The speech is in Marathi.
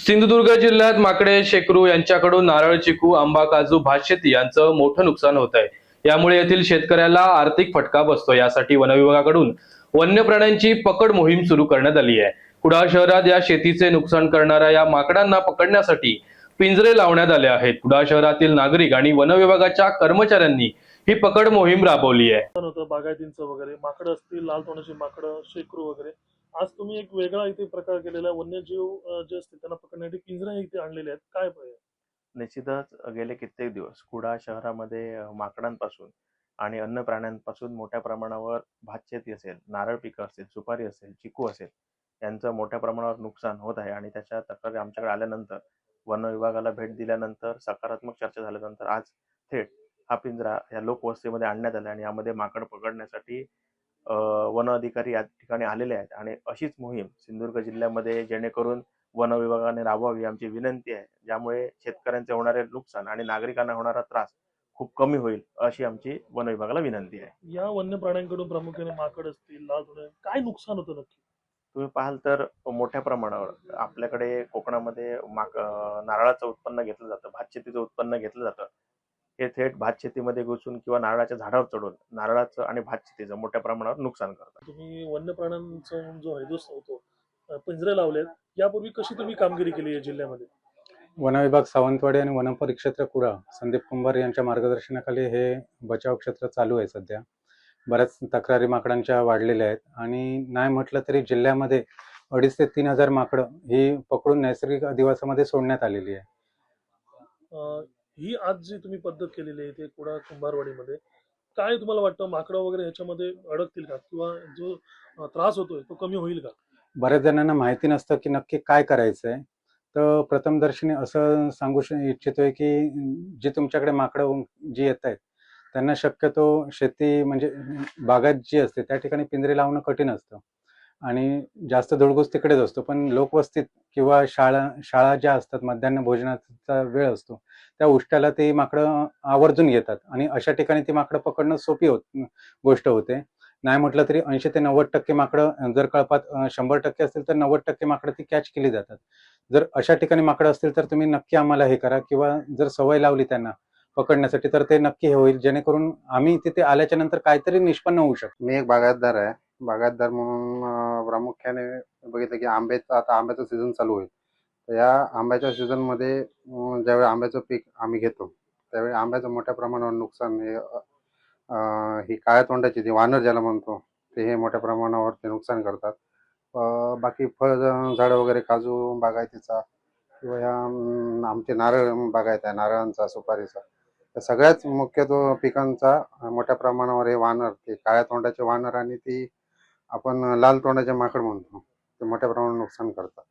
सिंधुदुर्ग जिल्ह्यात माकडे, शेकरू यांच्याकडून नारळ, चिकू, आंबा, काजू, भातशेती यांचं मोठं नुकसान होत आहे. यामुळे येथील शेतकऱ्याला आर्थिक फटका बसतो. यासाठी वन विभागाकडून वन्य प्राण्यांची पकड मोहीम सुरू करण्यात आली आहे. कुडाळ शहरात या शेतीचे नुकसान करणाऱ्या या माकडांना पकडण्यासाठी पिंजरे लावण्यात आले आहेत. कुडाळ शहरातील नागरिक आणि वन विभागाच्या कर्मचाऱ्यांनी ही पकड मोहीम राबवली आहे. होतं बागायतींचं वगैरे माकडं असतील, लाल तोंडाची माकडं, शेकरू वगैरे. आज तुम्ही एक वेगळा इथे प्रकार केलेला आहे. वन्यजीव जे असतील त्यांना पकडण्यासाठी पिंजरा इथे आणलेले आहेत. काय निश्चितच गेले कित्येक दिवस कुडाळ शहरामध्ये माकडांपासून आणि अन्य प्राण्यांपासून मोठ्या प्रमाणावर भातशेती असेल, नारळ पिकं असेल, सुपारी असेल, चिकू असेल यांचं मोठ्या प्रमाणावर नुकसान होत आहे. आणि त्याच्या तक्रारी आमच्याकडे आल्यानंतर वन विभागाला भेट दिल्यानंतर सकारात्मक चर्चा झाल्यानंतर आज थेट हा पिंजरा या लोकवस्तीमध्ये आणण्यात आला आणि यामध्ये माकड पकडण्यासाठी वन अधिकारी या ठिकाणी आलेले आहेत. आणि अशीच मोहीम सिंधुदुर्ग जिल्ह्यामध्ये जेणेकरून वन विभागाने राबवावी आमची विनंती आहे, ज्यामुळे शेतकऱ्यांचे होणारे नुकसान आणि नागरिकांना होणारा त्रास खूप कमी होईल अशी आमची वन विभागाला विनंती आहे. या वन्य प्राण्यांकडून प्रामुख्याने माकड असतील, लाल तोंड, काय नुकसान होतं नक्की? तुम्ही पाहाल तर मोठ्या प्रमाणावर आपल्याकडे कोकणामध्ये नारळाचं उत्पन्न घेतलं जातं, भातशेतीचं उत्पन्न घेतलं जातं. हे थेट भातशेतीमध्ये घुसून किंवा नारळाच्या झाडावर चढून नारळाचं आणि भातशेतीचं मोठ्या प्रमाणावर नुकसान करतात. तुम्ही वन्य प्राण्यांचा जो हैदोस होतो, पिंजरे लावलेत. यापूर्वी कशी तुम्ही कामगिरी केली या जिल्ह्यामध्ये? वन विभाग सावंतवाडी आणि वन परिक्षेत्र कुडाळ संदीप कुंभार यांच्या मार्गदर्शनाखाली हे बचाव क्षेत्र चालू आहे. सध्या बऱ्याच तक्रारी माकडांच्या वाढलेल्या आहेत आणि नाही म्हटलं तरी जिल्ह्यामध्ये 2,500 ते 3,000 माकडं ही पकडून नैसर्गिक अधिवासामध्ये सोडण्यात आलेली आहे. ही आज जी तुम्ही पद्धत केलेली आहे ते कुडाळ कुंभारवाडीमध्ये, काय तुम्हाला वाटतं माकडं वगैरे ह्याच्यामध्ये अडकतील का, किंवा जो त्रास होतोय तो कमी होईल का? बऱ्याच जणांना माहिती नसतं की नक्की काय करायचंय. तर प्रथमदर्शनी असं सांगू इच्छितोय की जी तुमच्याकडे माकडं जी येत आहेत त्यांना शक्यतो शेती म्हणजे बागायत जी असते त्या ठिकाणी पिंजरे लावणं कठीण असतं आणि जास्त धुळगूस तिकडेच असतो. पण लोकवस्तीत किंवा शाळा ज्या असतात, मध्यान्ह भोजनाचा वेळ असतो, त्या उष्ट्याला ती माकडं आवर्जून येतात आणि अशा ठिकाणी ती माकडं पकडणं सोपी गोष्ट होते. नाही म्हटलं तरी 80 ते 90% माकडं जर कळपात 100% असतील तर 90% माकडं ती कॅच केली जातात. जर अशा ठिकाणी माकडं असतील तर तुम्ही नक्की आम्हाला हे करा, किंवा जर सवय लावली त्यांना पकडण्यासाठी तर ते नक्की हे होईल, जेणेकरून आम्ही तिथे आल्याच्या नंतर काहीतरी निष्पन्न होऊ शकतो. मी एक बागायतदार आहे. बागायतदार म्हणून प्रामुख्याने बघितलं की आता आंब्याचा सीझन चालू होईल. तर या आंब्याच्या सीझनमध्ये ज्यावेळी आंब्याचं पीक आम्ही घेतो त्यावेळी आंब्याचं मोठ्या प्रमाणावर नुकसान हे ही काळ्या तोंडाची जी वानर ज्याला म्हणतो ते हे मोठ्या प्रमाणावर ते नुकसान करतात. बाकी फळ झाडं वगैरे काजू बागायतीचा किंवा या आमचे नारळ बागायत आहे, नारळांचा, सुपारीचा, तर सगळ्याच मुख्यत्वे पिकांचा मोठ्या प्रमाणावर हे वानर, ते काळ्या तोंडाचे वानर आणि ती आपण लाल तोंडाचे माकड म्हणतो, ते मोठ्या प्रमाणावर नुकसान करतात.